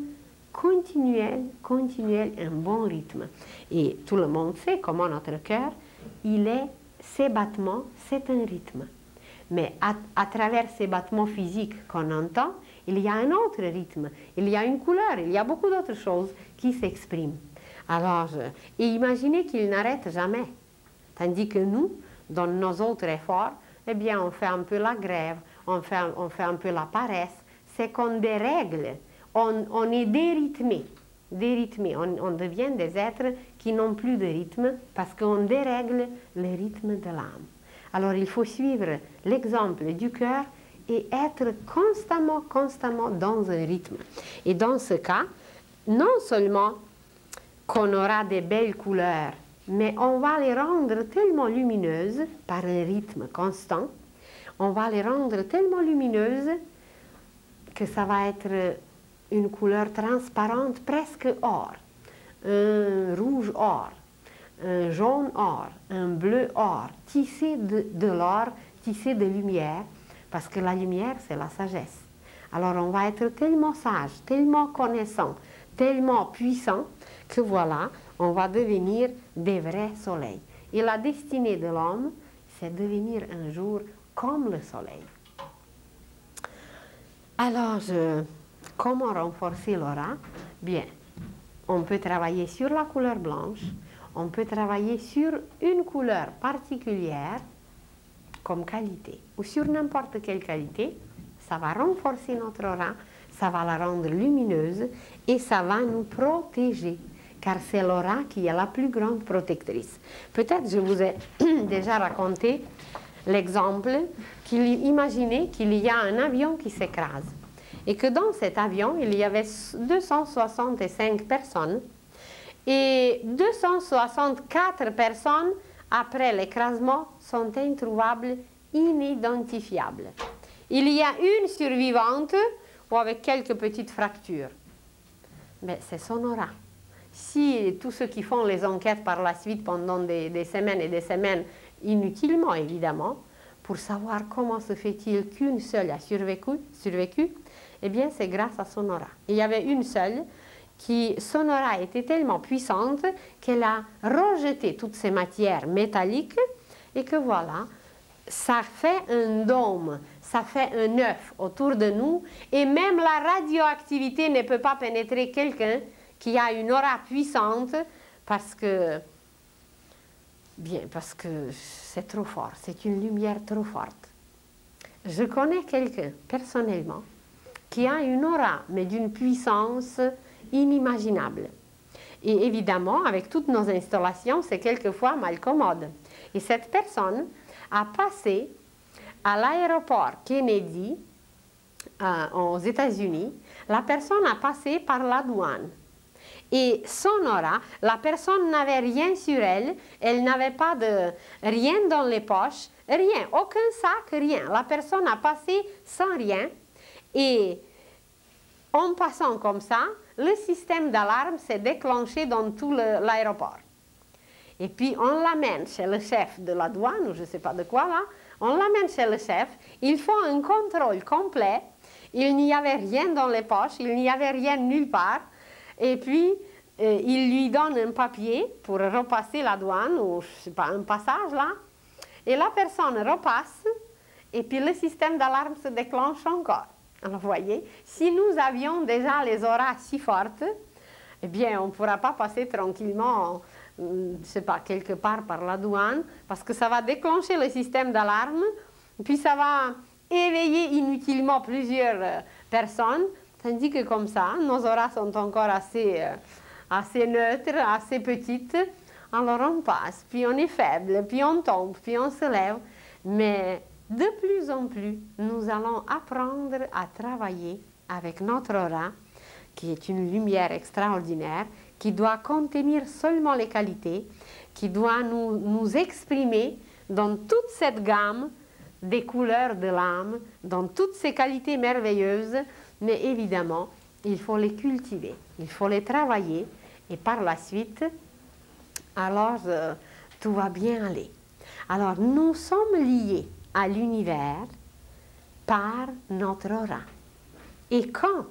continuel, un bon rythme. Et tout le monde sait comment notre cœur, ses battements, c'est un rythme. Mais à travers ces battements physiques qu'on entend, il y a un autre rythme, il y a une couleur, il y a beaucoup d'autres choses qui s'expriment. Alors, et imaginez qu'il n'arrête jamais. Tandis que nous, dans nos autres efforts, eh bien, on fait un peu la grève, on fait un peu la paresse. C'est qu'on dérègle, on est dérythmé. On devient des êtres qui n'ont plus de rythme parce qu'on dérègle le rythme de l'âme. Alors, il faut suivre l'exemple du cœur et être constamment dans un rythme. Et dans ce cas, non seulement qu'on aura des belles couleurs, mais on va les rendre tellement lumineuses par un rythme constant, on va les rendre tellement lumineuses que ça va être une couleur transparente, presque or, un rouge or, un jaune or, un bleu or, tissé de l'or, tissé de lumière, parce que la lumière, c'est la sagesse. Alors on va être tellement sage, tellement connaissant, tellement puissant, que voilà, on va devenir des vrais soleils. Et la destinée de l'homme, c'est devenir un jour comme le soleil. Alors, comment renforcer l'aura? Bien, on peut travailler sur la couleur blanche, on peut travailler sur une couleur particulière comme qualité, ou sur n'importe quelle qualité. Ça va renforcer notre aura, ça va la rendre lumineuse et ça va nous protéger. Car c'est l'aura qui est la plus grande protectrice. Peut-être je vous ai déjà raconté l'exemple imaginez qu'il y a un avion qui s'écrase et que dans cet avion, il y avait 265 personnes et 264 personnes, après l'écrasement, sont introuvables, inidentifiables. Il y a une survivante ou avec quelques petites fractures. Mais c'est son aura. Si tous ceux qui font les enquêtes par la suite pendant des semaines et des semaines, inutilement évidemment, pour savoir comment se fait-il qu'une seule a survécu, eh bien c'est grâce à son aura. Il y avait une seule son aura était tellement puissante qu'elle a rejeté toutes ces matières métalliques et que voilà, ça fait un dôme, ça fait un œuf autour de nous et même la radioactivité ne peut pas pénétrer quelqu'un qui a une aura puissante parce que c'est trop fort, c'est une lumière trop forte. Je connais quelqu'un, personnellement, qui a une aura, mais d'une puissance inimaginable. Et évidemment, avec toutes nos installations, c'est quelquefois mal commode. Et cette personne a passé à l'aéroport Kennedy aux États-Unis, la personne a passé par la douane. Et son aura, la personne n'avait rien sur elle, elle n'avait pas de rien dans les poches, rien, aucun sac, rien. La personne a passé sans rien et en passant comme ça, le système d'alarme s'est déclenché dans tout l'aéroport. Et puis on l'amène chez le chef de la douane, ou je ne sais pas de quoi là, on l'amène chez le chef, ils font un contrôle complet, il n'y avait rien dans les poches, il n'y avait rien nulle part, et puis il lui donne un papier pour repasser la douane, ou je ne sais pas, un passage là, et la personne repasse, et puis le système d'alarme se déclenche encore. Alors vous voyez, si nous avions déjà les auras si fortes, eh bien on ne pourra pas passer tranquillement, je ne sais pas, quelque part par la douane, parce que ça va déclencher le système d'alarme, puis ça va éveiller inutilement plusieurs personnes, tandis que comme ça, nos auras sont encore assez neutres, assez petites, alors on passe, puis on est faible, puis on tombe, puis on se lève, mais de plus en plus, nous allons apprendre à travailler avec notre aura, qui est une lumière extraordinaire, qui doit contenir seulement les qualités, qui doit nous exprimer dans toute cette gamme des couleurs de l'âme, dans toutes ces qualités merveilleuses, mais évidemment, il faut les cultiver, il faut les travailler, et par la suite, alors tout va bien aller. Alors, nous sommes liés à l'univers par notre aura. Et quand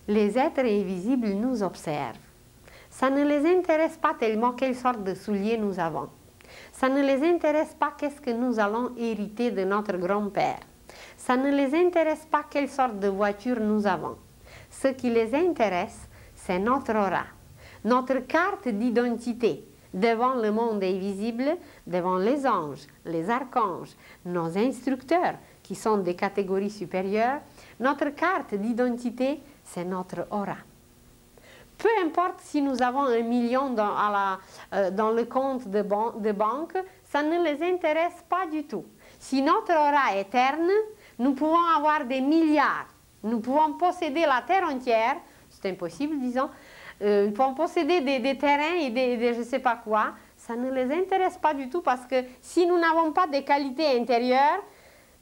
les êtres invisibles nous observent, ça ne les intéresse pas tellement quelle sorte de souliers nous avons. Ça ne les intéresse pas qu'est-ce que nous allons hériter de notre grand-père. Ça ne les intéresse pas quelle sorte de voiture nous avons. Ce qui les intéresse, c'est notre aura, notre carte d'identité devant le monde invisible, devant les anges, les archanges, nos instructeurs qui sont des catégories supérieures. Notre carte d'identité, c'est notre aura. Peu importe si nous avons 1 million dans le compte de banque, ça ne les intéresse pas du tout. Si notre aura est terne, nous pouvons avoir des milliards, nous pouvons posséder la terre entière, c'est impossible disons, nous pouvons posséder des terrains et des je ne sais pas quoi, ça ne les intéresse pas du tout parce que si nous n'avons pas de qualité intérieure,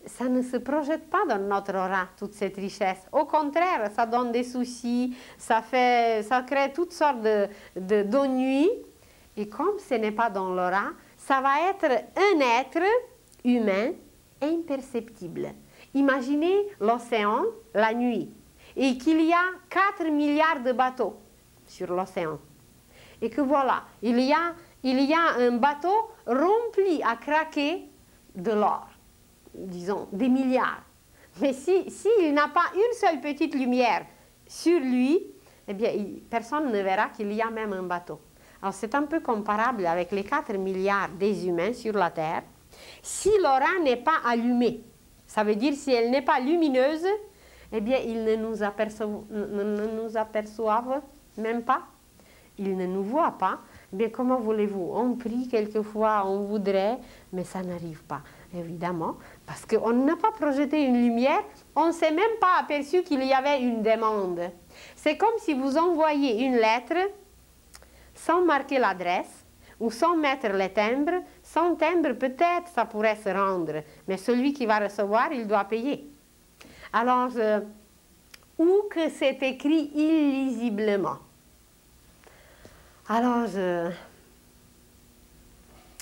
ça ne se projette pas dans notre aura, toute cette richesse. Au contraire, ça donne des soucis, ça crée toutes sortes d'ennuis. Et comme ce n'est pas dans l'aura, ça va être un être humain imperceptible. Imaginez l'océan la nuit et qu'il y a 4 milliards de bateaux sur l'océan. Et que voilà, il y a un bateau rempli à craquer de l'or. Disons, des milliards. Mais s'il n'a pas une seule petite lumière sur lui, eh bien, personne ne verra qu'il y a même un bateau. Alors, c'est un peu comparable avec les 4 milliards des humains sur la Terre. Si l'aura n'est pas allumée, ça veut dire si elle n'est pas lumineuse, eh bien, ils ne nous aperçoivent même pas. Ils ne nous voient pas. Mais comment voulez-vous? On prie quelquefois, on voudrait, mais ça n'arrive pas. Évidemment, parce qu'on n'a pas projeté une lumière, on ne s'est même pas aperçu qu'il y avait une demande. C'est comme si vous envoyez une lettre sans marquer l'adresse ou sans mettre les timbres. Sans timbre, peut-être ça pourrait se rendre, mais celui qui va recevoir, il doit payer. Alors, ou que c'est écrit illisiblement. Alors,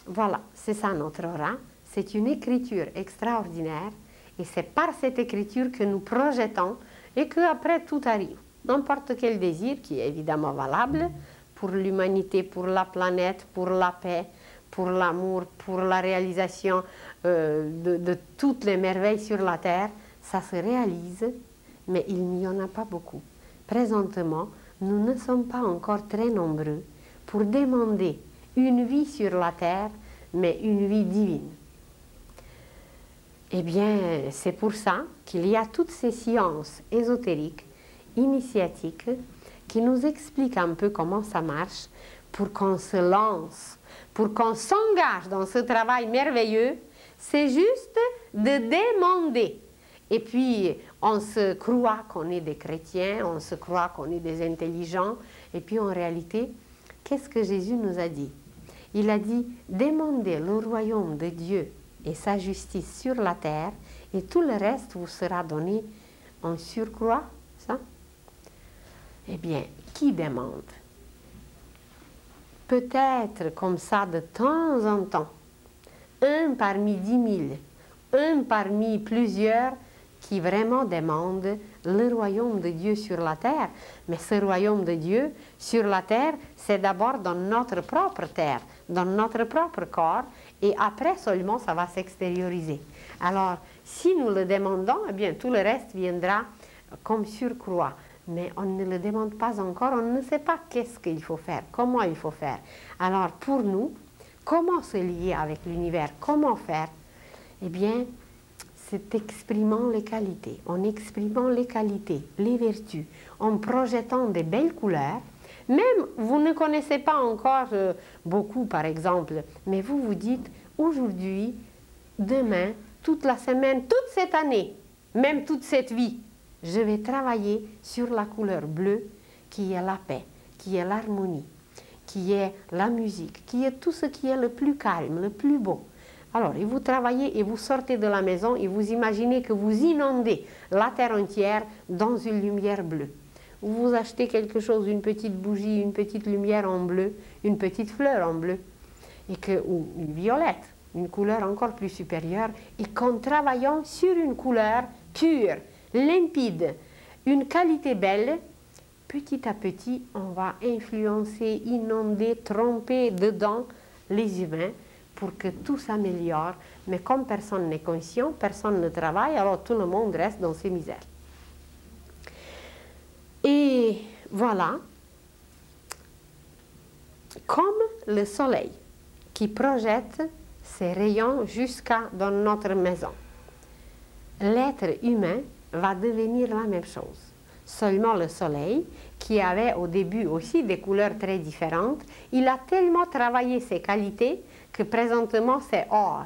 voilà, c'est ça notre aura. C'est une écriture extraordinaire et c'est par cette écriture que nous projetons et qu'après tout arrive. N'importe quel désir qui est évidemment valable pour l'humanité, pour la planète, pour la paix, pour l'amour, pour la réalisation de toutes les merveilles sur la terre, ça se réalise, mais il n'y en a pas beaucoup. Présentement, nous ne sommes pas encore très nombreux pour demander une vie sur la terre, mais une vie divine. Eh bien, c'est pour ça qu'il y a toutes ces sciences ésotériques, initiatiques, qui nous expliquent un peu comment ça marche pour qu'on se lance, pour qu'on s'engage dans ce travail merveilleux. C'est juste de demander. Et puis, on se croit qu'on est des chrétiens, on se croit qu'on est des intelligents. Et puis, en réalité, qu'est-ce que Jésus nous a dit? Il a dit, demandez le royaume de Dieu et sa justice sur la terre, et tout le reste vous sera donné en surcroît, ça? Eh bien, qui demande? Peut-être comme ça de temps en temps, un parmi 10 000, un parmi plusieurs qui vraiment demandent le royaume de Dieu sur la terre. Mais ce royaume de Dieu sur la terre, c'est d'abord dans notre propre terre, dans notre propre corps, et après seulement ça va s'extérioriser. Alors, si nous le demandons, eh bien tout le reste viendra comme surcroît. Mais on ne le demande pas encore, on ne sait pas qu'est-ce qu'il faut faire, comment il faut faire. Alors pour nous, comment se lier avec l'univers, comment faire? Eh bien, c'est exprimant les qualités, en exprimant les qualités, les vertus, en projetant des belles couleurs. Même vous ne connaissez pas encore beaucoup par exemple, mais vous vous dites aujourd'hui, demain, toute la semaine, toute cette année, même toute cette vie, je vais travailler sur la couleur bleue qui est la paix, qui est l'harmonie, qui est la musique, qui est tout ce qui est le plus calme, le plus beau. Alors, et vous travaillez et vous sortez de la maison et vous imaginez que vous inondez la terre entière dans une lumière bleue. Vous achetez quelque chose, une petite bougie, une petite lumière en bleu, une petite fleur en bleu, ou une violette, une couleur encore plus supérieure, et qu'en travaillant sur une couleur pure, limpide, une qualité belle, petit à petit, on va influencer, inonder, tromper dedans les humains pour que tout s'améliore. Mais comme personne n'est conscient, personne ne travaille, alors tout le monde reste dans ses misères. Et voilà, comme le soleil qui projette ses rayons jusqu'à dans notre maison, l'être humain va devenir la même chose. Seulement le soleil, qui avait au début aussi des couleurs très différentes, il a tellement travaillé ses qualités que présentement c'est or.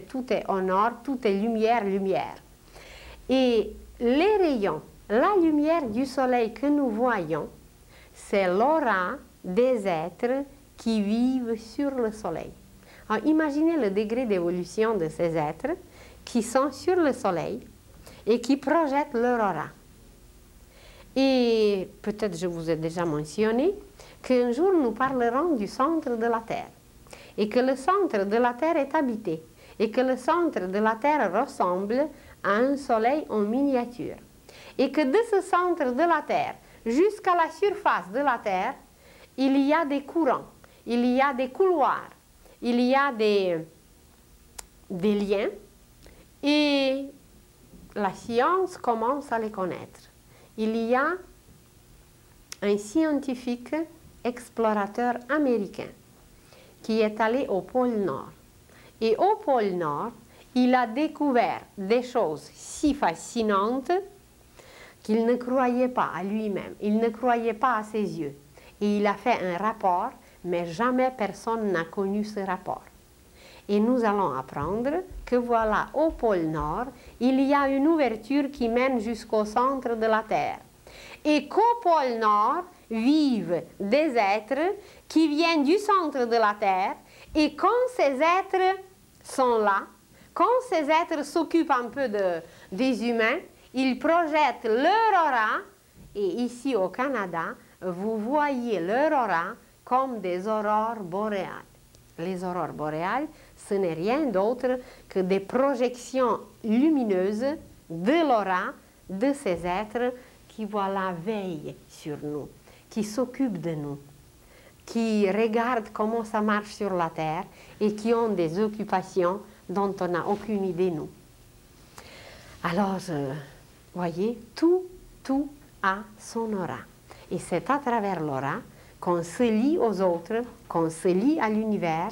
Tout est en or, tout est lumière, lumière. Et les rayons, la lumière du soleil que nous voyons, c'est l'aura des êtres qui vivent sur le soleil. Alors, imaginez le degré d'évolution de ces êtres qui sont sur le soleil et qui projettent leur aura. Et peut-être je vous ai déjà mentionné qu'un jour nous parlerons du centre de la Terre et que le centre de la Terre est habité et que le centre de la Terre ressemble à un soleil en miniature et que de ce centre de la Terre jusqu'à la surface de la Terre, il y a des courants, il y a des couloirs, il y a des liens et la science commence à les connaître. Il y a un scientifique explorateur américain qui est allé au pôle Nord. Et au pôle Nord, il a découvert des choses si fascinantes qu'il ne croyait pas à lui-même, il ne croyait pas à ses yeux. Et il a fait un rapport, mais jamais personne n'a connu ce rapport. Et nous allons apprendre que voilà, au pôle Nord, il y a une ouverture qui mène jusqu'au centre de la Terre. Et qu'au pôle Nord vivent des êtres qui viennent du centre de la Terre. Et quand ces êtres sont là, quand ces êtres s'occupent un peu des humains, ils projettent leur aura. Et ici au Canada, vous voyez leur aura comme des aurores boréales. Les aurores boréales, ce n'est rien d'autre que des projections lumineuses de l'aura de ces êtres qui, voilà, veillent sur nous, qui s'occupent de nous, qui regardent comment ça marche sur la Terre et qui ont des occupations dont on n'a aucune idée, nous. Alors, voyez, tout a son aura. Et c'est à travers l'aura qu'on se lie aux autres, qu'on se lie à l'univers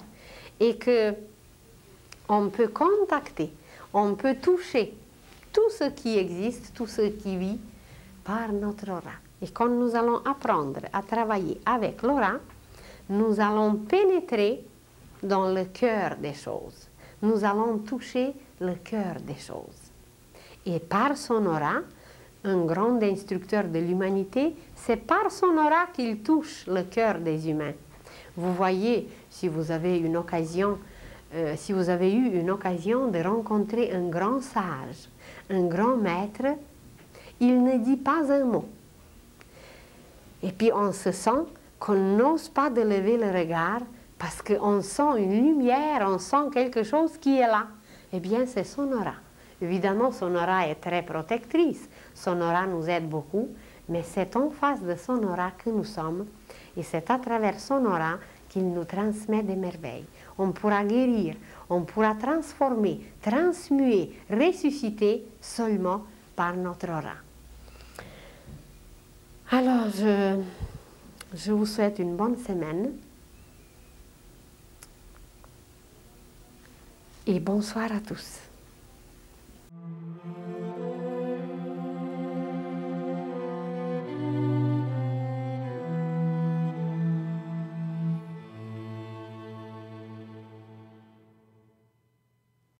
et qu'on peut contacter, on peut toucher tout ce qui existe, tout ce qui vit par notre aura. Et quand nous allons apprendre à travailler avec l'aura, nous allons pénétrer dans le cœur des choses. Nous allons toucher le cœur des choses. Et par son aura, un grand instructeur de l'humanité, c'est par son aura qu'il touche le cœur des humains. Vous voyez, si vous avez eu une occasion de rencontrer un grand sage, un grand maître, il ne dit pas un mot. Et puis on se sent qu'on n'ose pas de lever le regard parce qu'on sent une lumière, on sent quelque chose qui est là. Eh bien, c'est son aura. Évidemment, son aura est très protectrice, son aura nous aide beaucoup, mais c'est en face de son aura que nous sommes, et c'est à travers son aura qu'il nous transmet des merveilles. On pourra guérir, on pourra transformer, transmuer, ressusciter seulement par notre aura. Alors, je vous souhaite une bonne semaine et bonsoir à tous.